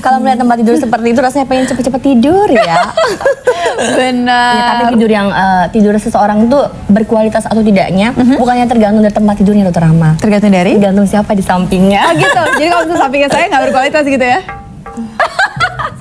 Kalau melihat tempat tidur seperti itu rasanya pengen cepet-cepet tidur ya. Benar. Ya, tapi tidur yang tidur seseorang itu berkualitas atau tidaknya bukannya tergantung dari tempat tidurnya, Dokter Rama. Tergantung dari? Tergantung siapa di sampingnya. Oh gitu. Jadi kalau misalnya sampingnya saya nggak berkualitas gitu ya?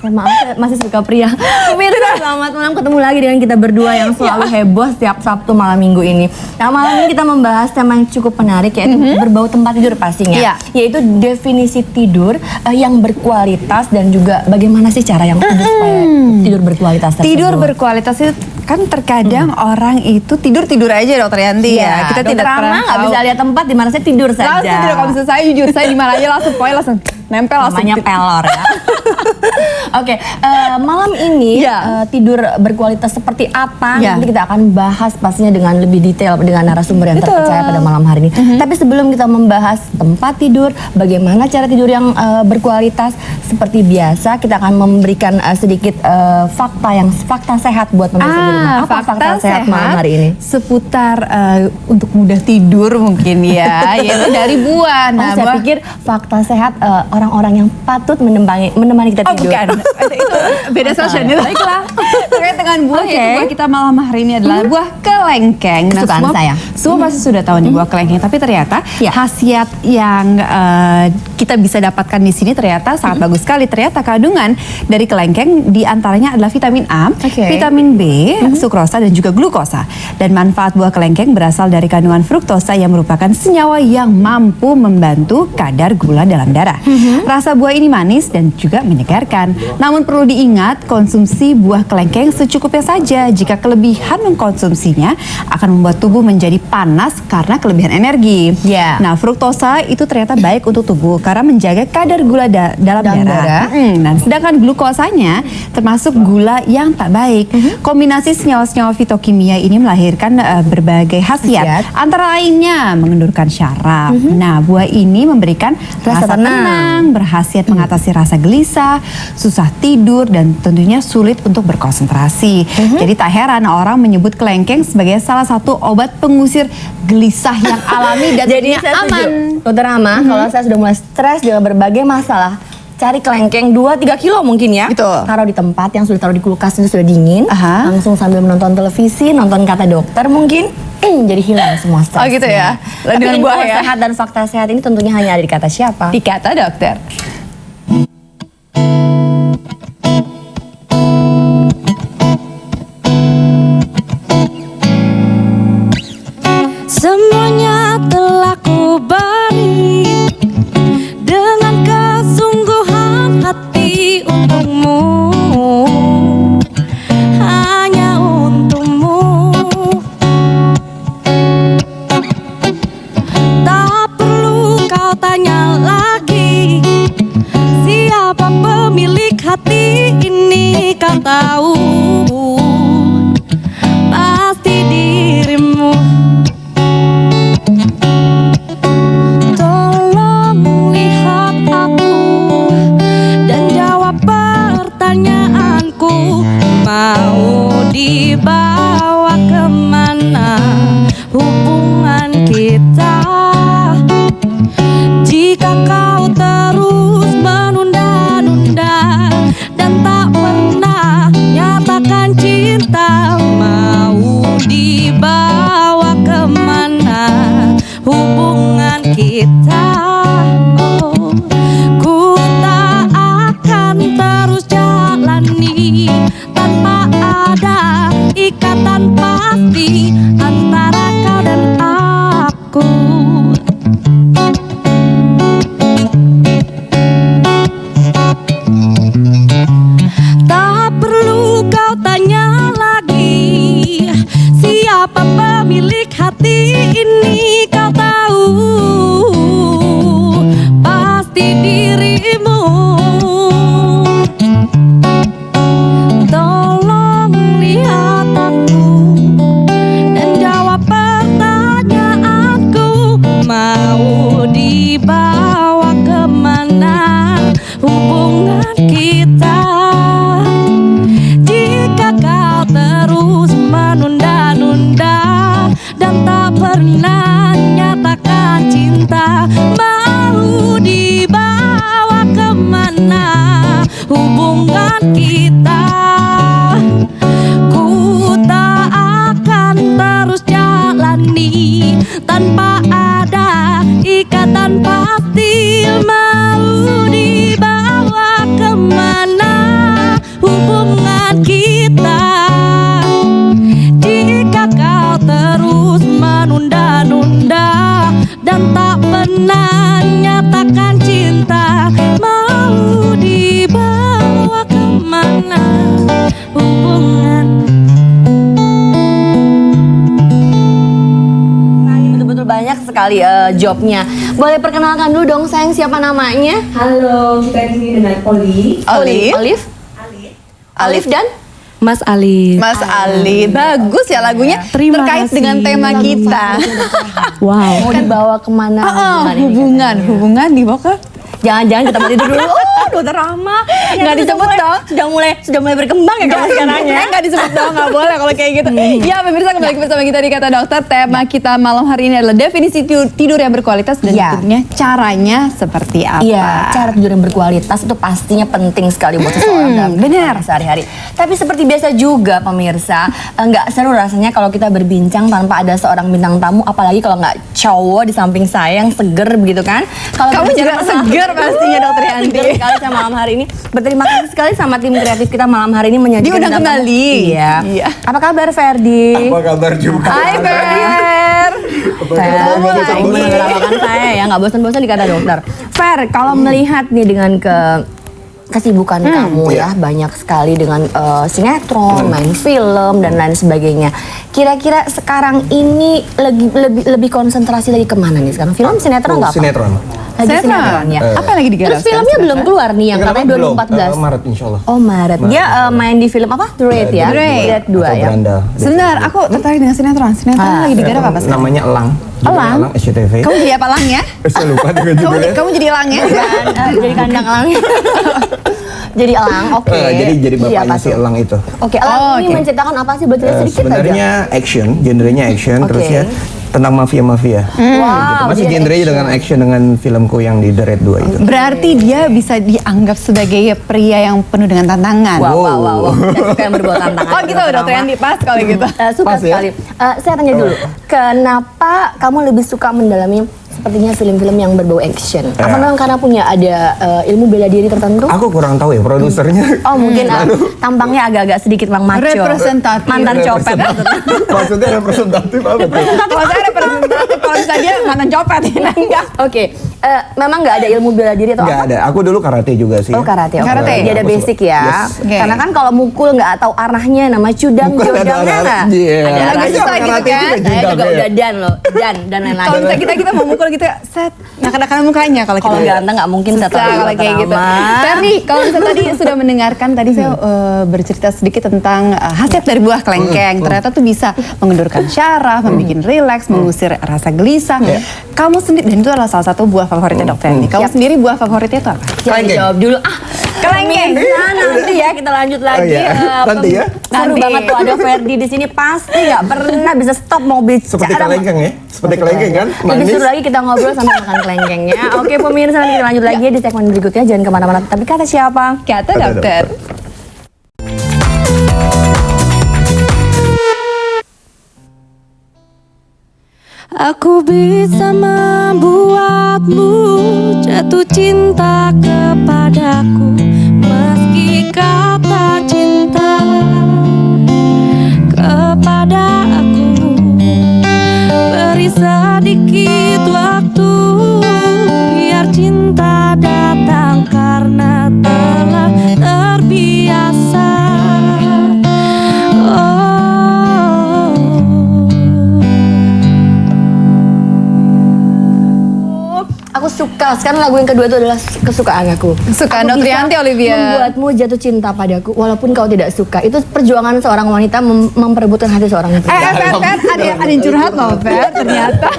Saya maaf, saya masih suka pria. Pemirsa, selamat malam, ketemu lagi dengan kita berdua yang selalu heboh setiap Sabtu malam Minggu ini. Nah, malam ini kita membahas tema yang cukup menarik, yaitu berbau tempat tidur pastinya. Iya. Yaitu definisi tidur yang berkualitas dan juga bagaimana sih cara yang tidur supaya tidur berkualitas tersebut. Tidur berkualitas itu kan terkadang orang itu tidur aja, Dokter Yanti ya. Kita tidak pernah nggak bisa lihat tempat di mana saya tidur saja. Langsung tidur, kalau misalnya saya jujur, saya di mana aja langsung nempel langsung. Namanya pelor ya. Oke, malam ini tidur berkualitas seperti apa nanti kita akan bahas pastinya dengan lebih detail dengan narasumber yang terpercaya pada malam hari ini. Tapi sebelum kita membahas tempat tidur, bagaimana cara tidur yang berkualitas, seperti biasa kita akan memberikan sedikit fakta sehat buat pemirsa di rumah. Apa fakta sehat malam hari ini? Seputar untuk mudah tidur mungkin ya, yaitu dari buah. Nah, saya pikir fakta sehat orang-orang yang patut menemani kita tidur. Bukan. Itu beda session. Baiklah. Terkait dengan buah, buah kita malam hari ini adalah buah kelengkeng. Kesukaan saya. Semua pasti sudah tahu nih buah kelengkeng, tapi ternyata khasiat yang kita bisa dapatkan di sini ternyata sangat bagus sekali. Ternyata kandungan dari kelengkeng diantaranya adalah vitamin A, vitamin B, sukrosa dan juga glukosa. Dan manfaat buah kelengkeng berasal dari kandungan fruktosa yang merupakan senyawa yang mampu membantu kadar gula dalam darah. Rasa buah ini manis dan juga menyegarkan. Namun perlu diingat, konsumsi buah kelengkeng secukupnya saja. Jika kelebihan mengkonsumsinya akan membuat tubuh menjadi panas karena kelebihan energi. Nah, fruktosa itu ternyata baik untuk tubuh karena menjaga kadar gula dalam darah. Nah, sedangkan glukosanya termasuk gula yang tak baik. Kombinasi senyawa-senyawa fitokimia ini melahirkan berbagai khasiat. Antara lainnya mengendurkan syaraf. Nah, buah ini memberikan rasa tenang, berkhasiat mengatasi rasa gelisah, susah tidur, dan tentunya sulit untuk berkonsentrasi. Jadi tak heran orang menyebut kelengkeng sebagai salah satu obat pengusir gelisah yang alami dan jadi aman. Dokter Rama, kalau saya sudah mulai stres dengan berbagai masalah, cari kelengkeng 2-3 kilo mungkin ya. Taruh di tempat yang sudah taruh di kulkas itu sudah dingin. Langsung sambil menonton televisi, nonton Kata Dokter mungkin. Jadi hilang semua stresnya. Oh gitu ya. Tapi info sehat dan fakta sehat ini tentunya hanya ada di Kata siapa? Di Kata Dokter. Semuanya telah ku beri dengan kesungguhan hati untukmu, hanya untukmu. Tak perlu kau tanya lagi siapa pemilik hati ini, kau tahu pasti dirimu. Mau dibawa kemana hubungan kita? Jika kau terus menunda-nunda dan tak pernah nyatakan cinta, mau dibawa kemana hubungan kita? Oh, ku tak akan terus jalani tanpa ada ikatan pasti antara kau dan aku. hubungan kita. Ku tak akan terus jalani tanpa ada ikatan pasti. Mau dibawa kemana hubungan kita? Jika kau terus menunda-nunda dan tak pernah nyatakan cinta, mau dibawa kemana hubungan? Nah, ini betul-betul banyak sekali jobnya. Boleh perkenalkan dulu dong sayang, siapa namanya? Halo, kita di sini dengan Oli. Alif dan Mas Ali. Mas Ali, bagus ya lagunya. Terima terkait kasih. dengan tema kita. Wow. mau dibawa kemana Hubungan dibawa ke Jangan-jangan kita mati dulu. Oh, Dokter Rahma. Nggak disebut dong. Sudah mulai berkembang ya kalau sekarangnya. Nggak disebut dong, nggak boleh kalau kayak gitu. Ya pemirsa, kembali bersama kita di Kata Dokter. Tema kita malam hari ini adalah definisi tidur yang berkualitas dan tentunya caranya seperti apa. Iya, cara tidur yang berkualitas itu pastinya penting sekali buat seseorang dalam kehidupan sehari-hari. Tapi seperti biasa juga pemirsa, nggak seru rasanya kalau kita berbincang tanpa ada seorang bintang tamu, apalagi kalau nggak cowok di samping saya yang seger begitu kan. Kalau Kamu juga seger pastinya Dokter Yanti. Seger sekali sama malam hari ini. Berterima kasih sekali sama tim kreatif kita malam hari ini menyajikan Diundang bintang tamu. kembali. Iya. Iya. Apa kabar Ferdi? Apa kabar juga? Hai Fer. Mengelawakan saya ya, nggak bosan-bosan di Kata Dokter. Fer, kalau melihat nih dengan kesibukan kamu ya, banyak sekali dengan sinetron, main film dan lain sebagainya. Kira-kira sekarang ini lebih konsentrasi lagi kemana nih sekarang? Film, sinetron nggak apa? Sinetron. Lagi sinetron ya. Apa yang lagi digarap? Terus filmnya belum keluar nih yang Kenapa katanya belum? 2014. Maret insya Allah. Oh Maret. Dia main di film apa? The Raid ya? The Raid. Raid 2 Atau ya. Beranda. Sebentar, aku tertarik dengan sinetron. Sinetron lagi digarap apa sekarang? Namanya Elang. Judulnya Elang? SCTV. Kamu jadi apa Lang ya? Saya lupa dengan judulnya. Kamu jadi Lang ya? Jadi kandang elang. Jadi elang, oke. Jadi apa bapaknya si tuh? Elang itu. Oke, elang ini menceritakan apa sih? Bercerita sedikit aja. Sebenarnya action, genrenya action, terus ya tentang mafia-mafia. Wow, Masih jadi genrenya dengan action dengan filmku yang di The Raid 2 itu. Berarti dia bisa dianggap sebagai pria yang penuh dengan tantangan. Wow. Saya suka yang berbau tantangan. Oh gitu, Dokter Yanti pas kalau gitu. Suka Pas ya? sekali. Saya tanya dulu, kenapa kamu lebih suka mendalami sepertinya film-film yang berbau action? Apa memang karena punya ada ilmu bela diri tertentu? Aku kurang tahu ya produsernya. Oh mungkin tampangnya agak-agak sedikit bang maco. Representatif. Mantan copet. Maksudnya representatif apa tuh? Kalau saya representatif, kalau misalnya dia mantan copet ini enggak. Oke, memang nggak ada ilmu bela diri atau Nggak apa? ada. Aku dulu karate juga sih. Oh karate, oke. Karate. Dia ada Aku basic suka. ya. Yes. Oke. Karena kan kalau mukul nggak tahu arahnya, nama cudang Bukan ada jodangnya arah. nggak? Iya. Ada Lagi arahnya. susah gitu Karate kan. juga Saya juga judang ya. udah dan lain-lain. Kalau misalnya kita mau mukul gitu, set, nakal-nakal mukanya kalau kita. Kalau ganteng nggak mungkin Susah saya tahu kalau kayak gitu. Tapi kalau misalnya tadi sudah mendengarkan, tadi saya bercerita sedikit tentang khasiat dari buah kelengkeng. Ternyata tuh bisa mengendurkan syaraf, membuat rileks, mengusir rasa gelisah. Kamu sendiri, dan itu adalah salah satu buah favoritnya Dokter Yanti. Kamu sendiri buah favoritnya itu apa? Jangan Kelengkeng. jawab dulu. Kelengkeng. Nanti ya kita lanjut lagi. iya. Nanti ya. Seru Nanti. banget tuh ada Ferdi di sini, pasti nggak pernah bisa stop mau bicara. Seperti kelengkeng ya. Seperti kelengkeng kan. Lebih Manis. seru lagi kita ngobrol sambil makan kelengkengnya. Oke pemirsa, nanti kita lanjut lagi ya di segmen berikutnya. Jangan kemana-mana. Tapi kata siapa? Kata Kata dokter. Aku bisa membuatmu jatuh cinta kepadaku, meski kau tak cinta kepada aku. Beri sedikit waktu biar cinta datang karena telah terbiasa. Aku suka. Sekarang lagu yang kedua itu adalah kesukaan aku. Kesukaan Aku Dokter bisa Yanti, Olivia. Membuatmu jatuh cinta padaku walaupun kau tidak suka. Itu perjuangan seorang wanita memperebutkan hati seorang pria. Fer, ada yang curhat loh, Fer, ternyata.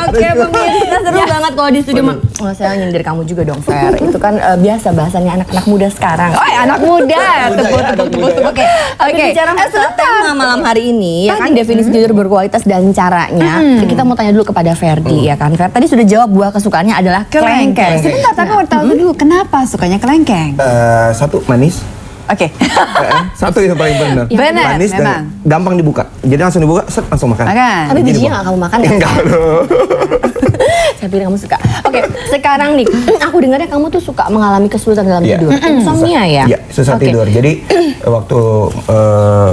Oke pemirsa, seru banget kalau di studio. Oh, saya nyindir kamu juga dong, Fer. Itu kan biasa bahasannya anak-anak muda sekarang. Oh, anak muda. Tepuk. Oke. Oke, bicara masalah tema malam hari ini, ya kan definisi tidur berkualitas dan caranya. Kita mau tanya dulu kepada Ferdi, ya kan? Fer, tadi sudah jawab buah kesukaannya adalah kelengkeng. Sebentar, tapi mau tahu dulu kenapa sukanya kelengkeng? Satu manis, Oke. Satu itu paling benar. Benar, Manis memang. dan gampang dibuka. Jadi langsung dibuka, set langsung makan. Makan. Tapi Begini, bijinya Bu. nggak kamu makan ya? Enggak loh. Saya pikir kamu suka. Oke, sekarang nih, aku dengarnya kamu tuh suka mengalami kesulitan dalam Iya. tidur. Insomnia ya? Iya, susah Oke. tidur. Jadi waktu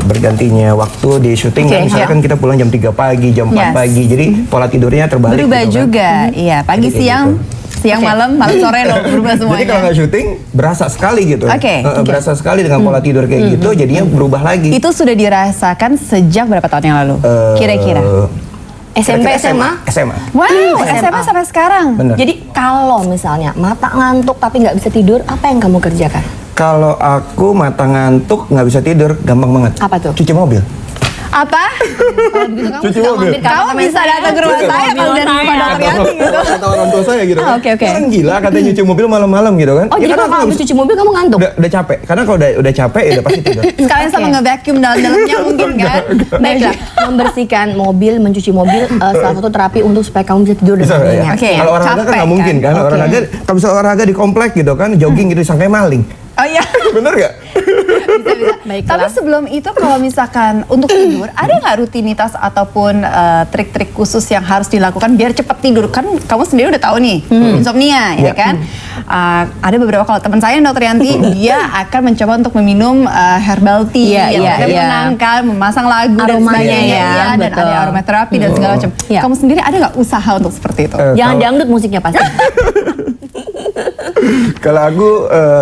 bergantinya waktu di syuting Oke, kan, misalnya iya. kan kita pulang jam 3 pagi, jam 4 Yes. pagi. Jadi pola tidurnya terbalik Berubah gitu kan. juga. Iya, pagi Jadi kayak siang, gitu. siang malam, malam sore loh berubah semuanya. Jadi kalau nggak syuting berasa sekali gitu. Oke. Berasa sekali dengan pola tidur kayak gitu, jadinya berubah lagi. Itu sudah dirasakan sejak berapa tahun yang lalu? Kira-kira. SMP, SMA? SMA. Wow, SMA sampai sekarang. Bener. Jadi kalau misalnya mata ngantuk tapi nggak bisa tidur, apa yang kamu kerjakan? Kalau aku mata ngantuk nggak bisa tidur, gampang banget. Apa tuh? Cuci mobil. Apa? Kalau begitu kamu Cuci suka mobil. mampir ke Kamu apartemen bisa saya, datang ke rumah cuci saya mobil kalau dari saya. pada Trianti gitu. Kata orang tua saya gitu kan. Oke, oke. Orang gila katanya nyuci mobil malam-malam gitu kan. Oh, Ya jadi kan kalau aku kamu nggak habis cuci mobil kamu ngantuk? udah capek. Karena kalau udah capek ya udah pasti tidur. Sekalian sama nge-vacuum dalam-dalamnya mungkin kan? Baiklah, membersihkan mobil, mencuci mobil, salah satu terapi untuk supaya kamu bisa tidur Bisa dengan ya. nyenyak. Oke. Kalau olahraga kan Capek nggak mungkin kan. kan? Oke. Olahraga kalau bisa olahraga di komplek gitu kan, jogging gitu disangka maling. Oh iya. Bener gak? Bisa. Baiklah. Tapi sebelum itu kalau misalkan untuk tidur, ada nggak rutinitas ataupun trik-trik khusus yang harus dilakukan biar cepat tidur? Kan kamu sendiri udah tahu nih, insomnia ya Iya. kan? Ada beberapa kalau teman saya Dr. Yanti, dia akan mencoba untuk meminum herbal tea Iya, yang iya, akan iya. menenangkan, memasang lagu dan Aromanya sebagainya. ya, Iya, dan betul. ada aromaterapi dan segala macam. Iya. Kamu sendiri ada nggak usaha untuk seperti itu? Jangan Kalau- dangdut musiknya pasti. Kalau aku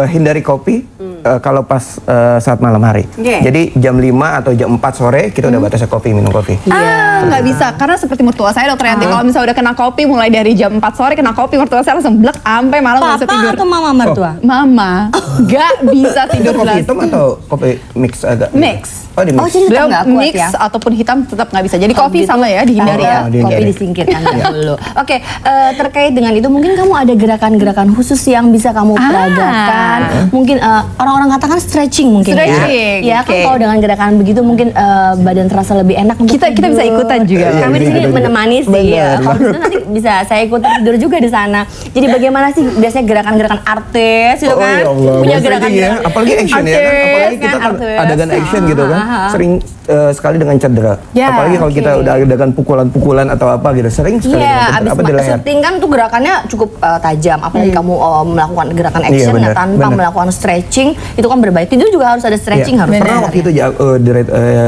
hindari kopi kalau pas saat malam hari. Oke. Jadi jam 5 atau jam 4 sore kita udah batasnya kopi, minum kopi. Nggak bisa, karena seperti mertua saya Dr. Yanti, kalau misalnya udah kena kopi mulai dari jam 4 sore kena kopi, mertua saya langsung blek sampai malam nggak bisa Papa tidur. atau mama mertua? Mama nggak bisa Itu tidur kopi belas. hitam atau kopi mix agak? Mix. Oh di mix. Oh, jadi tetap Beliau nggak kuat mix ya? ataupun hitam tetap nggak bisa. Jadi kopi gitu. sama ya dihindari Oh, ya. dihindari. Kopi disingkirkan dulu. Oke, terkait dengan itu mungkin kamu ada gerakan-gerakan khusus yang bisa kamu peragakan. Mungkin orang-orang katakan stretching mungkin Stretching, ya. Ya kan oke. kalau dengan gerakan begitu mungkin badan terasa lebih enak untuk Kita bisa tidur. ikutan juga. Iya, Kami di kita sini ikutan juga. menemani sih. Benar, Ya. Kalau benar. gitu nanti bisa saya ikut tidur juga di sana. Jadi bagaimana sih biasanya gerakan-gerakan artis gitu Oh, kan? ya Allah. Punya Stretching gerakan ya. Apalagi action ya kan. Apalagi kita kan artis. adegan action gitu kan. Sering sekali dengan cedera. Ya, Apalagi kalau oke. kita udah adegan pukulan-pukulan atau apa gitu. Sering sekali Iya, dengan abis apa di leher. syuting kan tuh gerakannya cukup tajam. Apalagi kamu melakukan gerakan Iya, action benar, ya, tanpa benar. melakukan stretching, itu kan berbahaya. Tidur juga harus ada stretching Iya. harus. Pernah waktu itu di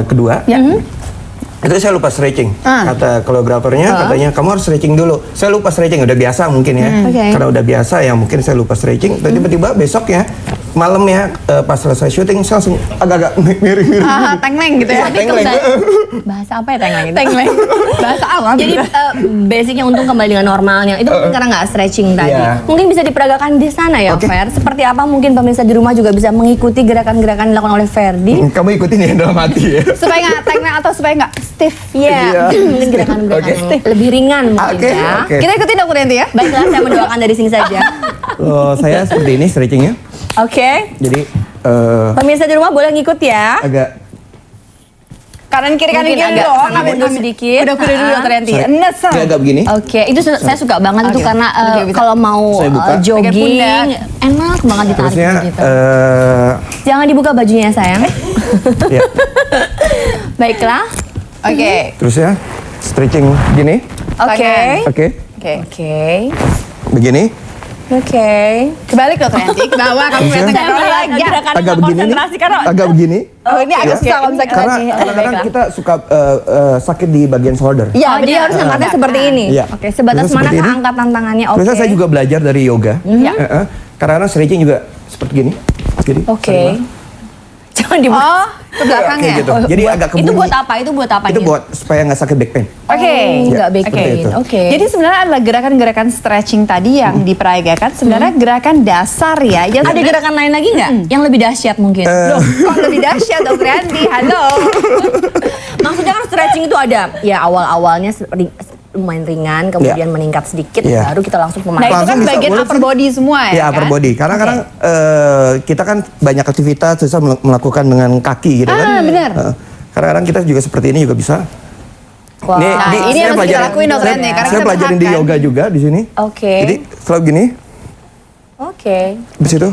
kedua. Ya. Itu saya lupa stretching. Ah. Kata koreografernya katanya kamu harus stretching dulu. Saya lupa stretching, udah biasa mungkin ya. Oke. Karena udah biasa ya mungkin saya lupa stretching. Tiba-tiba besok ya malam ya pas selesai syuting saya langsung agak-agak miring-miring. Tengleng gitu ya. Iya, tengleng. Bahasa apa ya tengleng itu? Tengleng. Bahasa alam. Jadi basicnya untung kembali dengan normalnya. Itu mungkin karena nggak stretching tadi. Iya. Mungkin bisa diperagakan di sana ya, Oke. Fer. Seperti apa mungkin pemirsa di rumah juga bisa mengikuti gerakan-gerakan yang dilakukan oleh Ferdi. Kamu ikutin ya dalam hati ya. supaya nggak tengleng atau supaya nggak stiff. Iya, Iya. mungkin gerakan-gerakan Oke. yang lebih ringan mungkin Oke, ya. oke. Kita ikutin Dr. Yanti ya. Baiklah, saya mendoakan dari sini saja. Saya seperti ini stretchingnya. Oke. Jadi Pemirsa di rumah boleh ngikut ya. agak Kanan kiri Mungkin agak sana mundur sedikit. Udah kuda dulu Dr. Yanti. Iya. Nesa. kayak agak begini. Oke, itu saya suka banget itu Oke. karena Oke, bisa. kalau mau Saya buka. Pakai jogging pundak. enak banget ditarik Terusnya gitu. Jangan dibuka bajunya sayang. ya. Baiklah. Oke. Terusnya stretching gini. Oke. Oke. Oke. Oke. Begini. Oke. Kebalik Dr. Yanti. Ke bawah kamu Terusnya? lihat ke lagi. Agak begini nih. Agak begini. Oh ini agak susah kalau misalnya Karena Oke, kadang-kadang baiklah. kita suka sakit di bagian shoulder. Ya, jadi harus angkatnya seperti ini. Iya. Oke, sebatas Terus seperti manakah ini. angkat tantangannya? Oke. Terusnya saya juga belajar dari yoga. Ya. Kadang-kadang stretching juga seperti gini. Jadi, Oke. Jangan dibuka. Oh, ke belakang kayak ya? gitu. Jadi agak Itu kebunyi. buat apa? Itu buat apa? Itu Jun? buat supaya nggak sakit back pain. Oke. Oh, nggak back seperti pain. itu. Oke. Jadi sebenarnya adalah gerakan-gerakan stretching tadi yang diperagakan sebenarnya gerakan dasar ya. Yang ada sebenarnya- gerakan lain lagi nggak? Yang lebih dahsyat mungkin. Loh, kok lebih dahsyat Dr. Yanti? Halo. Maksudnya kan stretching itu ada ya awal-awalnya lumayan ringan, kemudian meningkat sedikit, Iya. baru kita langsung Nah pemanasan. itu Langsung kan bisa, bagian boleh upper sih. body semua ya Ya, upper kan? body. Karena kadang kita kan banyak aktivitas bisa melakukan dengan kaki gitu kan. benar. Kadang-kadang kita juga seperti ini juga bisa. Wah. Nah, ini saya yang harus kita pelajarin- lakuin Dr. saya- Yanti, karena Saya kita pelajarin di berhak, kan? yoga juga di sini. Oke. Jadi selalu gini, Oke. habis itu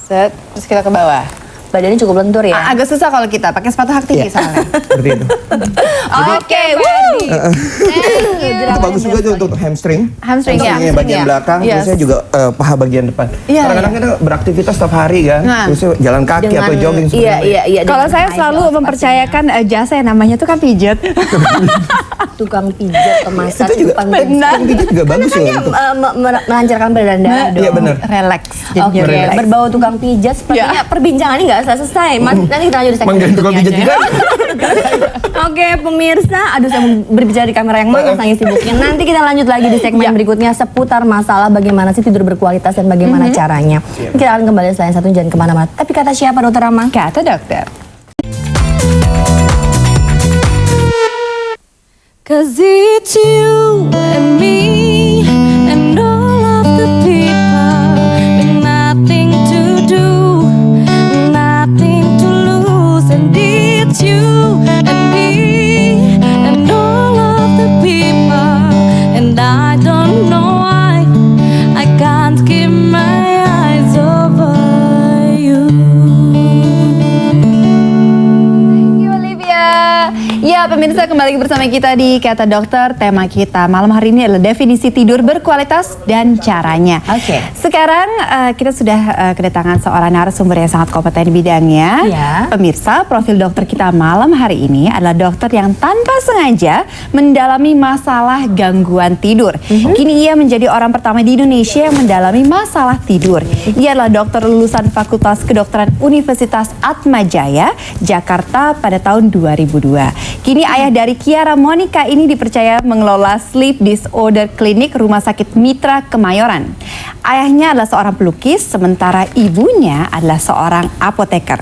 Set, terus kita ke bawah. badannya cukup lentur ya. Agak susah kalau kita pakai sepatu hak tinggi soalnya. Seperti itu. Oke, Ferdi. Itu bagus juga tuh untuk hamstring. Hamstring, ya. Hamstringnya bagian belakang, terusnya juga paha bagian depan. Kadang-kadang kita beraktivitas setiap hari kan, terusnya jalan kaki atau jogging. Iya. Kalau saya selalu mempercayakan jasa yang namanya tukang pijat. Tukang pijat atau massage Itu juga penting. tukang pijat juga bagus loh. Melancarkan peredaran darah dong. Iya benar. Relax. Oke, berbau tukang pijat sepertinya perbincangan ini nggak selesai. Nanti kita lanjut di segmen Manggil tukang pijat berikutnya juga. aja. Oke, pemirsa, aduh saya berbicara di kamera yang mana sangat sibuknya. Nanti kita lanjut lagi di segmen berikutnya seputar masalah bagaimana sih tidur berkualitas dan bagaimana caranya. Kita akan kembali selain satu, jangan kemana-mana. Tapi kata siapa, Dokter Rama? Kata dokter. 'Cause it's you and me and all of the people with nothing to do, nothing to lose, and it's you and me and all of the people, and I don't know why I can't keep my eyes over you. Thank you, Olivia. Ya, pemirsa, kembali bersama kita di Kata Dokter. Tema kita malam hari ini adalah definisi tidur berkualitas dan caranya. Oke. Sekarang kita sudah kedatangan seorang narasumber yang sangat kompeten di bidangnya. Ya. Pemirsa, profil dokter kita malam hari ini adalah dokter yang tanpa sengaja mendalami masalah gangguan tidur. Kini ia menjadi orang pertama di Indonesia yang mendalami masalah tidur. Ia adalah dokter lulusan Fakultas Kedokteran Universitas Atmajaya, Jakarta pada tahun 2002. Kini ayah dari Kiara Monica ini dipercaya mengelola sleep disorder klinik Rumah Sakit Mitra Kemayoran. Ayahnya adalah seorang pelukis, sementara ibunya adalah seorang apoteker.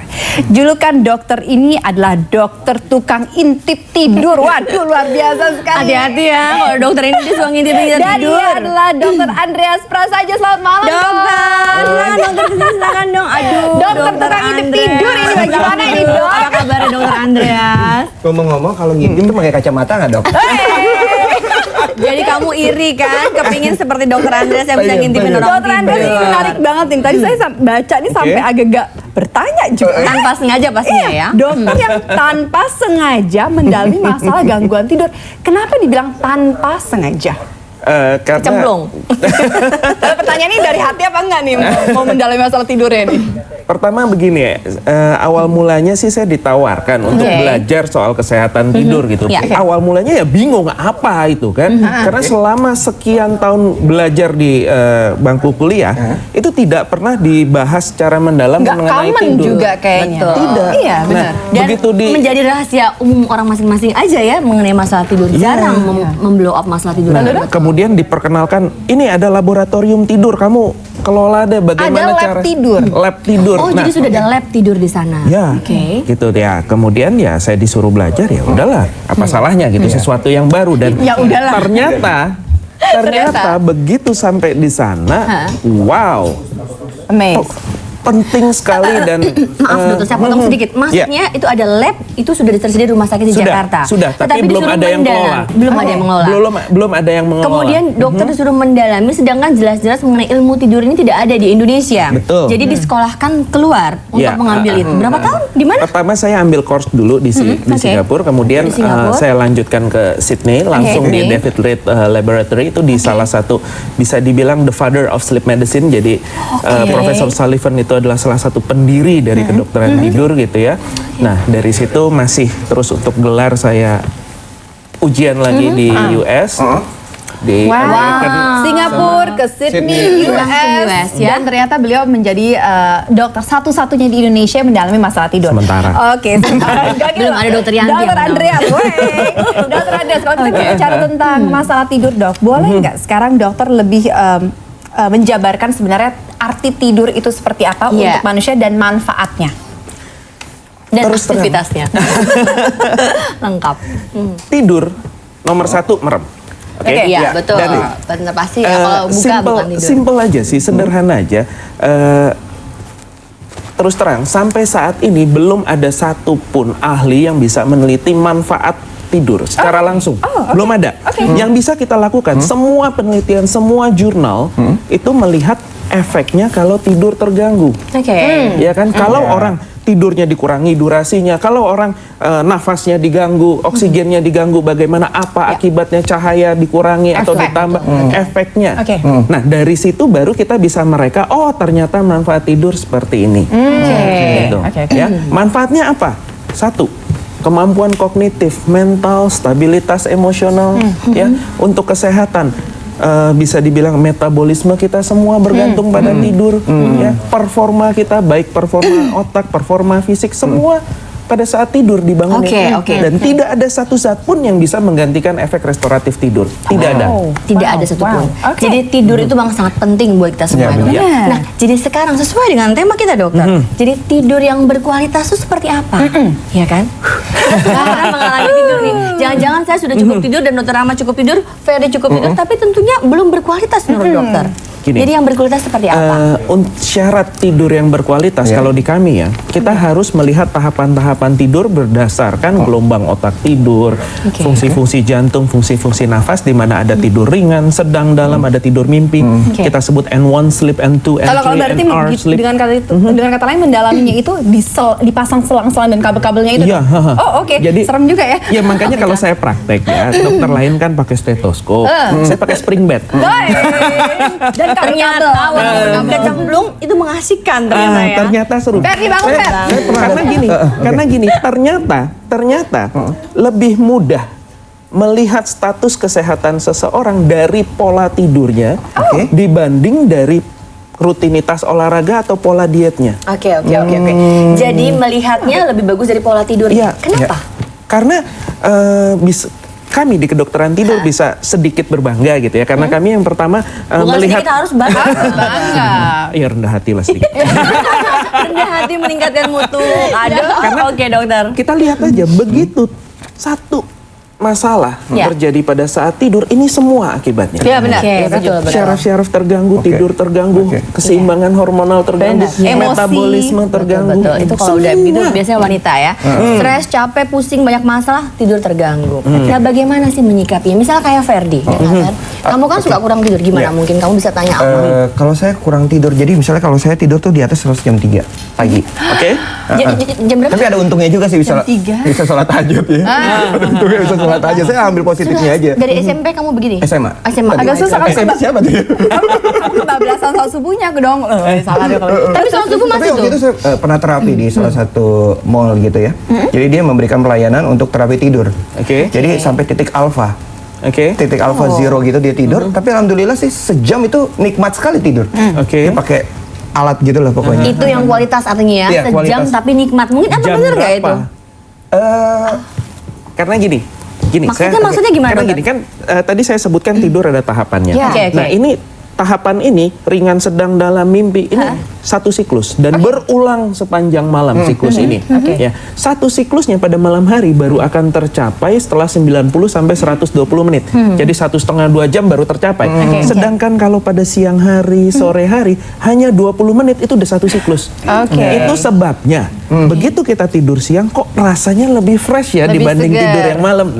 Julukan dokter ini adalah dokter tukang intip tidur. Waduh, luar biasa sekali. Hati-hati ya, kalau dokter ini dia suka ngintip Dan tidur. dia adalah dokter Andreas Prasaja. Selamat malam, Dokter, dokter silakan dong. Aduh, Dokter tukang intip tidur ini bagaimana ini, Dok? Apa kabar Dokter Andreas? Ngomong-ngomong kalau ngintip tuh pakai kacamata nggak dok? Jadi kamu iri kan, kepingin seperti Dokter Andreas yang bisa ngintipin orang Dokter Andreas ini menarik banget nih. Tadi saya baca nih sampai agak-agak bertanya juga. tanpa sengaja pastinya ya. Dokter yang tanpa sengaja mendalami masalah gangguan tidur. Kenapa dibilang tanpa sengaja? Karena Cemplung. Pertanyaan ini dari hati apa enggak nih mau mendalami masalah tidurnya nih? Pertama begini ya, awal mulanya sih saya ditawarkan untuk belajar soal kesehatan tidur gitu. Awal mulanya ya bingung apa itu kan, karena selama sekian tahun belajar di bangku kuliah itu tidak pernah dibahas secara mendalam mengenai common tidur. juga kayaknya. Betul. Tidak. Iya, benar. Dan begitu menjadi rahasia umum orang masing-masing aja ya mengenai masalah tidur. Jarang memblow up masalah tidur. Kemudian diperkenalkan ini ada laboratorium tidur, kamu kelola deh bagaimana Ada lab cara tidur? Lab tidur. Oh, jadi sudah ada lab tidur di sana. Ya, gitu ya. Kemudian ya saya disuruh belajar, ya udahlah, apa salahnya gitu, sesuatu yang baru. Dan Ya udahlah. ternyata begitu sampai di sana, wow, Amazing. penting sekali dan Maaf dokter, saya potong sedikit. Maksudnya itu ada lab, itu sudah tersedia di rumah sakit di Jakarta. Sudah, tapi belum disuruh ada yang mendalam. mengelola. Belum ada yang mengelola. Belum ada yang mengelola. Kemudian dokter disuruh mendalami, sedangkan jelas-jelas mengenai ilmu tidur ini tidak ada di Indonesia. Betul. Jadi disekolahkan keluar untuk mengambil itu. Berapa tahun? Di mana? Pertama saya ambil course dulu di Singapura, kemudian Di Singapura. saya lanjutkan ke Sydney, langsung di David Reed Laboratory, itu di salah satu bisa dibilang the father of sleep medicine. Jadi Profesor Sullivan itu adalah salah satu pendiri dari kedokteran tidur gitu ya. Nah dari situ masih terus untuk gelar saya ujian lagi di US. Di American Singapura ke Sydney, US, dan ternyata beliau menjadi dokter satu-satunya di Indonesia yang mendalami masalah tidur. Sementara. Oke, sementara. Belum ada dokter Yanti Dokter yang Andreas, dokter Andreas. Kalau kita bicara tentang masalah tidur, dok, boleh nggak sekarang dokter lebih menjabarkan sebenarnya arti tidur itu seperti apa untuk manusia dan manfaatnya? Dan Terus terang. aktivitasnya. Lengkap. tidur nomor satu merem. Oke, Iya, betul. Dan, Benar pasti ya kalau buka bukan tidur. simple aja sih, sederhana aja. Terus terang, sampai saat ini belum ada satupun ahli yang bisa meneliti manfaat tidur secara langsung. Belum ada. Yang bisa kita lakukan, semua penelitian, semua jurnal itu melihat efeknya kalau tidur terganggu. Ya kan, kalau orang tidurnya dikurangi durasinya. Kalau orang nafasnya diganggu, oksigennya diganggu, bagaimana apa akibatnya, cahaya dikurangi atau ditambah, efeknya. Nah, dari situ baru kita bisa mereka, oh ternyata manfaat tidur seperti ini. Gitu. Ya. Manfaatnya apa? Satu, kemampuan kognitif, mental, stabilitas emosional, ya, untuk kesehatan. Bisa dibilang metabolisme kita semua bergantung pada tidur, ya. Performa kita, baik performa otak, performa fisik, semua pada saat tidur dibangunin. Dan tidak ada satu zat pun yang bisa menggantikan efek restoratif tidur. Tidak ada. Tidak ada satupun. Jadi tidur itu memang sangat penting buat kita semua. Nah, jadi sekarang sesuai dengan tema kita, dokter. Jadi tidur yang berkualitas itu seperti apa? Ya kan? Sekarang mengalami tidur nih. Jangan-jangan saya sudah cukup tidur dan dokter Rama cukup tidur, Ferdi cukup tidur, tapi tentunya belum berkualitas menurut dokter. Gini, jadi yang berkualitas seperti apa? Syarat tidur yang berkualitas kalau di kami ya, kita harus melihat tahapan-tahapan tidur berdasarkan gelombang otak tidur, fungsi-fungsi jantung, fungsi-fungsi nafas, di mana ada tidur ringan, sedang, dalam, ada tidur mimpi. Kita sebut N1 sleep, N2, N3, Kalau berarti NR sleep. dengan kata lain mendalaminya itu dipasang selang-selang dan kabel-kabelnya itu. Iya. Oh, oke. Jadi, serem juga ya. Ya makanya kalau saya praktek ya, dokter lain kan pakai stetoskop, saya pakai spring bed. Dan ternyata kecemplung itu mengasihkan ternyata ya. Ternyata seru. Ferdi bangun, Fer. Karena gini, ternyata lebih mudah melihat status kesehatan seseorang dari pola tidurnya dibanding dari rutinitas olahraga atau pola dietnya. Oke. Jadi melihatnya lebih bagus dari pola tidur. Kenapa? Karena kami di kedokteran tidur bisa sedikit berbangga gitu ya, karena kami yang pertama melihat kita harus bangga. Ya rendah hati lah sedikit. Rendah hati meningkatkan mutu. Oke, dokter. Kita lihat aja, begitu satu masalah terjadi pada saat tidur, ini semua akibatnya. Iya benar. Syaraf-syaraf terganggu, tidur terganggu, keseimbangan hormonal terganggu, metabolisme terganggu. Betul. Itu kalau udah gitu biasanya wanita ya. Stres, capek, pusing, banyak masalah, tidur terganggu. Nah, bagaimana sih menyikapinya? Misalnya kayak Ferdi, kamu kan suka kurang tidur, gimana mungkin kamu bisa tanya apa? Kalau saya kurang tidur, jadi misalnya kalau saya tidur tuh di atas jam 3 pagi. Jam berapa? Tapi ada untungnya juga sih, bisa sholat tahajud ya. Untungnya bisa sholat tahajud. Saya ambil positifnya aja. Dari SMP kamu begini? SMA. Agak susah kan SMP siapa tuh? Kamu kebablasan soal subuhnya aku dong. Salah deh kalau. Tapi soal subuh masih tuh. Tapi waktu itu saya pernah terapi di salah satu mall gitu ya. Jadi dia memberikan pelayanan untuk terapi tidur. Jadi sampai titik alfa. Titik alfa zero gitu dia tidur. Tapi alhamdulillah sih sejam itu nikmat sekali tidur. Dia pakai alat gitu lah pokoknya. Itu yang kualitas artinya ya, sejam kualitas. Tapi nikmat. Mungkin apa bener gak itu? Karena gini, maksudnya gimana? Karena gini kan tadi saya sebutkan tidur ada tahapannya. Nah, ini tahapan ini ringan, sedang, dalam, mimpi ini satu siklus dan berulang sepanjang malam siklus ini. Ya, satu siklusnya pada malam hari baru akan tercapai setelah 90 sampai 120 menit. Jadi 1,5-2 jam baru tercapai. Sedangkan kalau pada siang hari, sore hari hanya 20 menit itu udah satu siklus. Itu sebabnya begitu kita tidur siang kok rasanya lebih fresh ya dibanding tidur yang malam.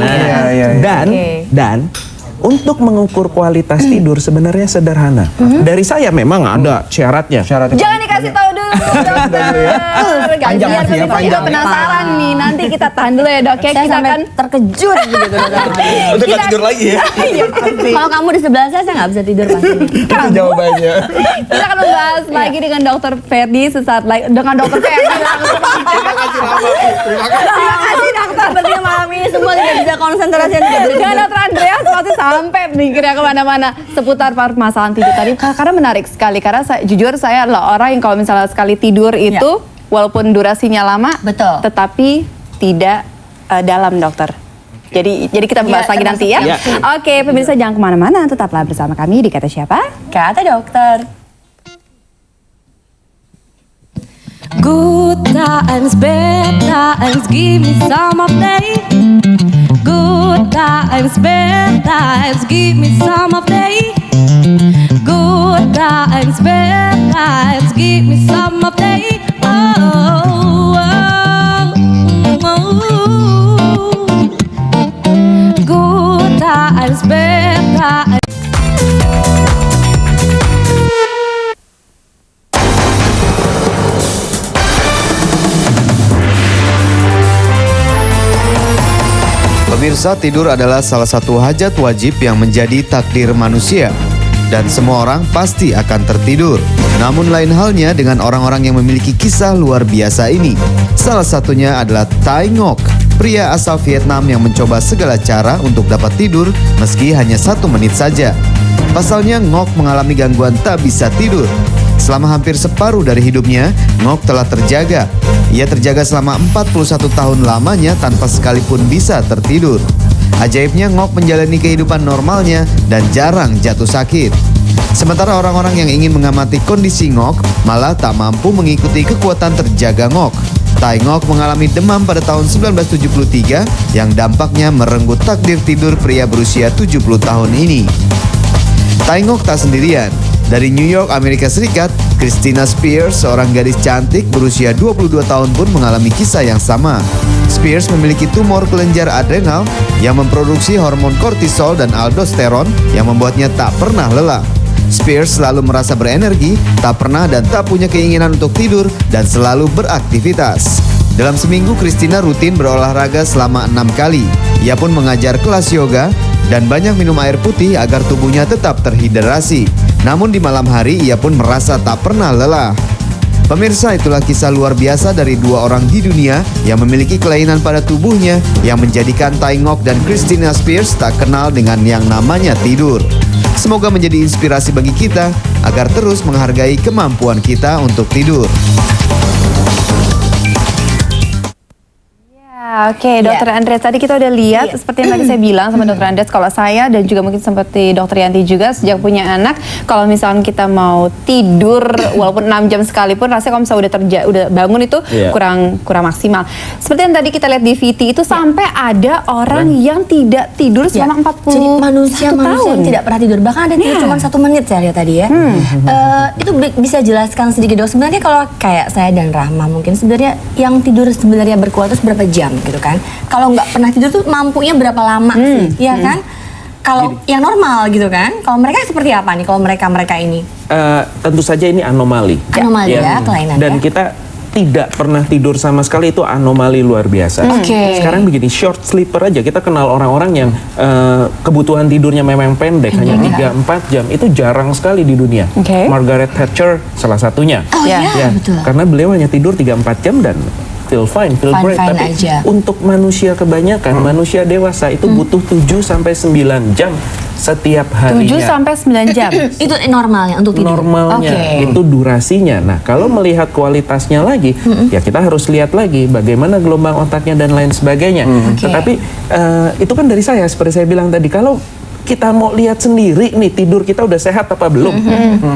Dan untuk mengukur kualitas tidur sebenarnya sederhana. Dari saya memang ada syaratnya. Jangan dikasih tahu dulu, dokter. Panjang Biar masih ya, pemirsa panjang. juga penasaran nih. Nanti kita tahan dulu ya, Dok. Saya Kita sampai akan terkejut gitu. Untuk nggak tidur lagi ya? Kalau kamu di sebelah saya nggak bisa tidur pasti. Itu jawabannya. Kita akan membahas lagi dengan Dokter Ferdi sesaat lagi. Dengan Dokter Ferdi langsung. Terima kasih dokter. Sepertinya malam ini semua tidak bisa konsentrasi dan tidak Dengan Dokter Andreas pasti sampai mikirnya kemana-mana seputar permasalahan tidur tadi. Karena menarik sekali. Karena jujur saya adalah orang yang kalau misalnya sekali tidur itu walaupun durasinya lama, tetapi tidak dalam, dokter. Jadi kita bahas lagi nanti ya. Oke, pemirsa jangan kemana-mana, tetaplah bersama kami di Kata Siapa? Kata Dokter. Good times, bad times, give me some of day. Good times, bad times, give me some of day. Good times, bad times, give me some of day. Good times, bad times. Pemirsa, tidur adalah salah satu hajat wajib yang menjadi takdir manusia. Dan semua orang pasti akan tertidur. Namun lain halnya dengan orang-orang yang memiliki kisah luar biasa ini. Salah satunya adalah Thai Ngoc, pria asal Vietnam yang mencoba segala cara untuk dapat tidur meski hanya 1 menit saja. Pasalnya Ngoc mengalami gangguan tak bisa tidur. Selama hampir separuh dari hidupnya, Ngoc telah terjaga. Ia terjaga selama 41 tahun lamanya tanpa sekalipun bisa tertidur. Ajaibnya Ngoc menjalani kehidupan normalnya dan jarang jatuh sakit. Sementara orang-orang yang ingin mengamati kondisi Ngoc malah tak mampu mengikuti kekuatan terjaga Ngoc. Thai Ngoc mengalami demam pada tahun 1973 yang dampaknya merenggut takdir tidur pria berusia 70 tahun ini. Thai Ngoc tak sendirian. Dari New York, Amerika Serikat, Christina Spears, seorang gadis cantik berusia 22 tahun pun mengalami kisah yang sama. Spears memiliki tumor kelenjar adrenal yang memproduksi hormon kortisol dan aldosteron yang membuatnya tak pernah lelah. Spears selalu merasa berenergi, tak pernah dan tak punya keinginan untuk tidur, dan selalu beraktivitas. Dalam seminggu, Christina rutin berolahraga selama 6 kali. Ia pun mengajar kelas yoga dan banyak minum air putih agar tubuhnya tetap terhidrasi. Namun di malam hari ia pun merasa tak pernah lelah. Pemirsa, itulah kisah luar biasa dari 2 orang di dunia yang memiliki kelainan pada tubuhnya yang menjadikan Thai Ngoc dan Christina Spears tak kenal dengan yang namanya tidur. Semoga menjadi inspirasi bagi kita agar terus menghargai kemampuan kita untuk tidur. Oke, Dokter Andreas, tadi kita udah lihat seperti yang tadi saya bilang sama Dokter Andreas, kalau saya dan juga mungkin seperti Dokter Yanti juga sejak punya anak, kalau misalnya kita mau tidur walaupun 6 jam sekalipun, rasanya kalau misalnya udah bangun itu kurang maksimal. Seperti yang tadi kita lihat di VT itu sampai ada orang yang tidak tidur selama 41 Jadi manusia tahun. yang tidak pernah tidur, bahkan ada tidur cuma 1 menit saya lihat tadi ya. Itu bisa jelaskan sedikit dong, sebenarnya kalau kayak saya dan Rahma mungkin sebenarnya yang tidur sebenarnya berkualitas berapa jam gitu kan? Kalau nggak pernah tidur tuh mampunya berapa lama sih, ya kan? Kalau yang normal gitu kan? Kalau mereka seperti apa nih? Kalau mereka ini? Tentu saja ini anomali. Anomali ya, kelainan. Dan ya? kita tidak pernah tidur sama sekali, itu anomali luar biasa. Sekarang begini, short sleeper aja, kita kenal orang-orang yang kebutuhan tidurnya memang pendek, hanya 3-4 jam, itu jarang sekali di dunia. Margaret Thatcher salah satunya. Betul. Karena beliau hanya tidur 3-4 jam dan feel great. Tapi aja. untuk manusia kebanyakan, manusia dewasa itu butuh 7-9 jam setiap harinya. 7-9 jam. Itu normalnya untuk tidur? Normalnya, itu durasinya. Nah, kalau melihat kualitasnya lagi, ya kita harus lihat lagi bagaimana gelombang otaknya dan lain sebagainya. Tetapi itu kan dari saya, seperti saya bilang tadi, kalau kita mau lihat sendiri nih tidur kita udah sehat apa belum,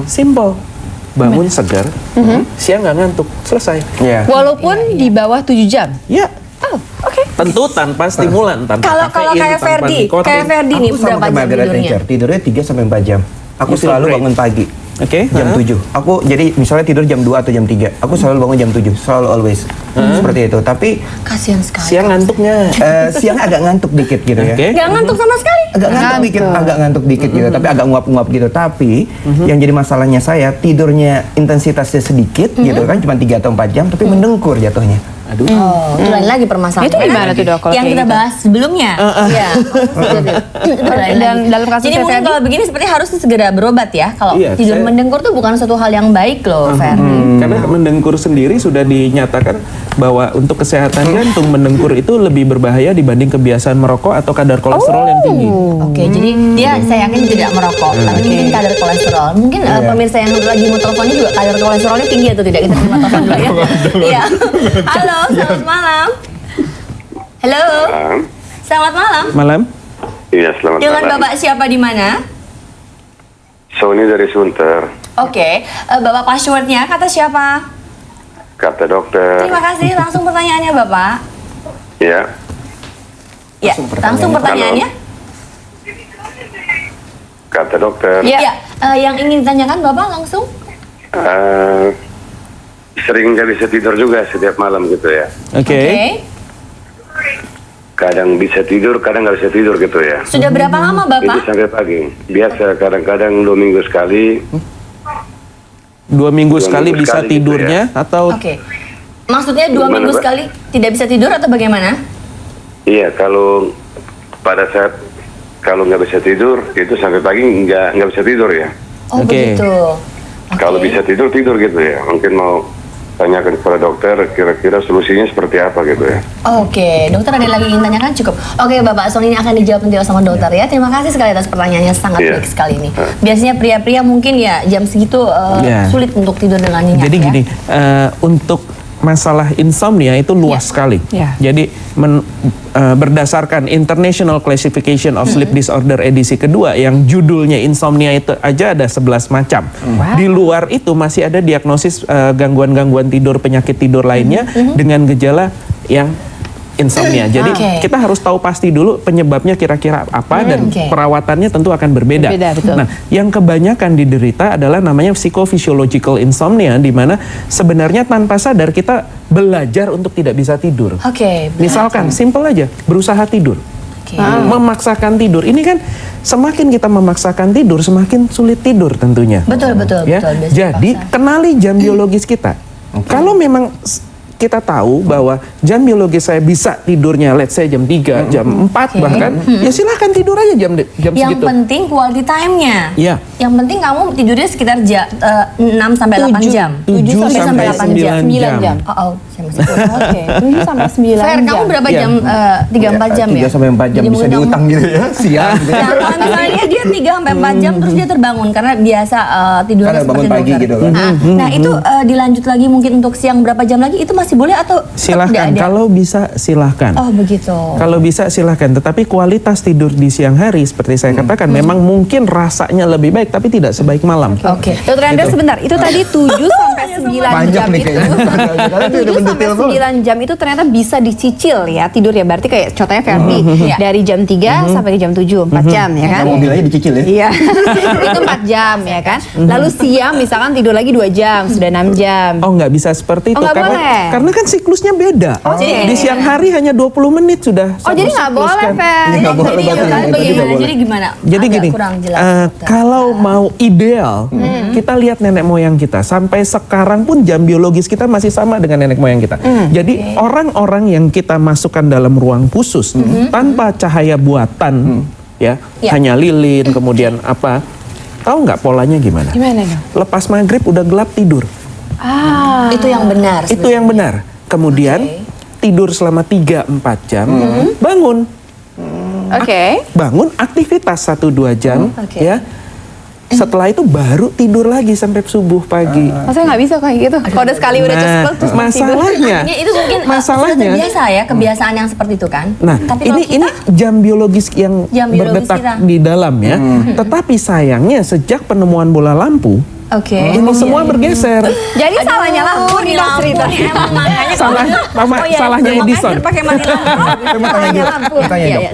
simple. Bangun segar, siang nggak ngantuk, selesai. Walaupun di bawah 7 jam. Ya. Tentu tanpa stimulan, tanpa Kalau kayak Ferdi nih Aku sama berapa jam Margaret tidurnya? Thatcher, tidurnya 3-4 jam. Aku selalu bangun pagi. Jam 7. Aku jadi misalnya tidur jam 2 atau jam 3. Aku selalu bangun jam 7, selalu always. Seperti itu. Tapi kasihan sekali. siang ngantuknya. siang agak ngantuk dikit gitu ya. Nggak ngantuk sama sekali? Agak ngantuk dikit gitu, tapi agak nguap-nguap gitu. Tapi yang jadi masalahnya saya, tidurnya intensitasnya sedikit gitu kan, cuma 3 atau 4 jam, tapi mendengkur jatuhnya. Aduh. Itu lain lagi permasalahannya. Itu gimana tuh, Dok, kalau yang kayak kita gitu? bahas sebelumnya. Iya. Itu lain Dan lagi. dalam kasus Jadi mungkin Ferdi? kalau begini seperti harus segera berobat ya. Kalau Iya, tidur saya- mendengkur tuh bukan suatu hal yang baik loh, Ferdi. Karena mendengkur sendiri sudah dinyatakan bahwa untuk kesehatan jantung mendengkur itu lebih berbahaya dibanding kebiasaan merokok atau kadar kolesterol yang tinggi. Oke, jadi dia saya yakin tidak merokok, tapi mungkin kadar kolesterol. Mungkin pemirsa yang lagi mau teleponnya juga kadar kolesterolnya tinggi atau tidak? Kita terima telepon dulu ya. Iya. Halo, selamat malam. Halo. Selamat malam. Malam. Iya, selamat Dengan malam. Bapak siapa di mana? Sony dari Sunter, Oke, Bapak passwordnya kata siapa? kata dokter. Terima kasih. Langsung pertanyaannya Bapak. Ya, Ya, langsung pertanyaannya. kata dokter. Ya, yang ingin ditanyakan Bapak langsung. Sering nggak bisa tidur juga setiap malam gitu ya. Oke. Kadang bisa tidur, kadang nggak bisa tidur gitu ya. Sudah berapa lama Itu Bapak? sampai pagi. Biasa kadang-kadang 2 minggu sekali. 2 minggu 2 sekali minggu bisa sekali gitu tidurnya atau Oke. Maksudnya 2 Gimana, minggu Mbak? sekali tidak bisa tidur atau bagaimana? Iya, kalau pada saat kalau nggak bisa tidur itu sampai pagi nggak bisa tidur ya. Oh begitu. Kalau bisa tidur gitu ya. Mungkin mau tanyakan kepada dokter kira-kira solusinya seperti apa gitu ya. Oke, dokter ada lagi ingin tanyakan cukup. Oke, Bapak, soal ini akan dijawab nanti sama dokter ya. Terima kasih sekali atas pertanyaannya, sangat baik sekali ini. Biasanya pria-pria mungkin ya jam segitu sulit untuk tidur dengan nyenyak. Jadi gini, untuk masalah insomnia itu luas sekali. Jadi berdasarkan International Classification of Sleep Disorder edisi kedua yang judulnya insomnia itu aja ada 11 macam. Di luar itu masih ada diagnosis gangguan-gangguan tidur, penyakit tidur lainnya dengan gejala yang insomnia. Jadi kita harus tahu pasti dulu penyebabnya kira-kira apa dan perawatannya tentu akan berbeda. Nah, yang kebanyakan diderita adalah namanya psychophysiological insomnia, di mana sebenarnya tanpa sadar kita belajar untuk tidak bisa tidur. Misalkan simple aja, berusaha tidur. Memaksakan tidur. Ini kan semakin kita memaksakan tidur, semakin sulit tidur tentunya. Betul. Jadi kenali jam biologis kita. Kalau memang kita tahu bahwa jam biologis saya bisa tidurnya let's say jam 3, jam 4 bahkan, ya silahkan tidur aja jam yang segitu. penting quality time-nya. Iya. Yang penting kamu tidurnya sekitar 6 sampai 8 jam. 7 sampai 9 jam. Saya masih kurang. 7 sampai 9 Fer, kamu berapa jam? 3-4 jam ya? 3 sampai 4 jam bisa diutang gitu ya, siang gitu ya. Nah, kalau misalnya dia 3 sampai 4 jam terus dia terbangun karena biasa tidurnya Karena bangun seperti pagi dokter. gitu kan. Nah, itu dilanjut lagi mungkin untuk siang berapa jam lagi itu masih boleh atau silahkan, kalau bisa silahkan. Oh begitu. Kalau bisa silahkan, tetapi kualitas tidur di siang hari seperti saya katakan memang mungkin rasanya lebih baik, tapi tidak sebaik malam. Dokter Andreas sebentar, itu tadi 7 sampai 9 jam itu. 7 sampai 9 jam itu ternyata bisa dicicil ya tidur ya. Berarti kayak contohnya Ferdi dari jam 3 sampai ke jam 7, 4 jam ya kan? Mobil aja dicicil ya. Iya. Itu 4 jam ya kan. Lalu siang misalkan tidur lagi 2 jam, sudah 6 jam. Oh, nggak bisa seperti itu nggak boleh. karena kan siklusnya beda. Di siang hari hanya 20 menit sudah. Jadi nggak boleh, Fer. Jadi gimana? Jadi Agak gini, kurang jelas, kalau mau ideal, kita lihat nenek moyang kita. Sampai sekarang pun jam biologis kita masih sama dengan nenek moyang kita. Jadi orang-orang yang kita masukkan dalam ruang khusus tanpa cahaya buatan, hanya lilin, kemudian apa? Tahu nggak polanya gimana? Gimana? Lepas maghrib udah gelap tidur. Itu yang benar. Itu yang benar. Kemudian tidur selama 3-4 jam, bangun. Bangun aktivitas 1-2 jam, ya. Setelah itu baru tidur lagi sampai subuh pagi. Masa nggak bisa kayak gitu? Kalau udah sekali udah cesplek terus masalahnya, itu mungkin biasa ya kebiasaan yang seperti itu kan. Nah, tapi ini jam biologis yang berdetak di dalam ya. Tetapi sayangnya sejak penemuan bola lampu, ini semua bergeser. Jadi salahnya lampu nih cerita. Salahnya Edison. Pakai mati lampu. Salahnya lampu.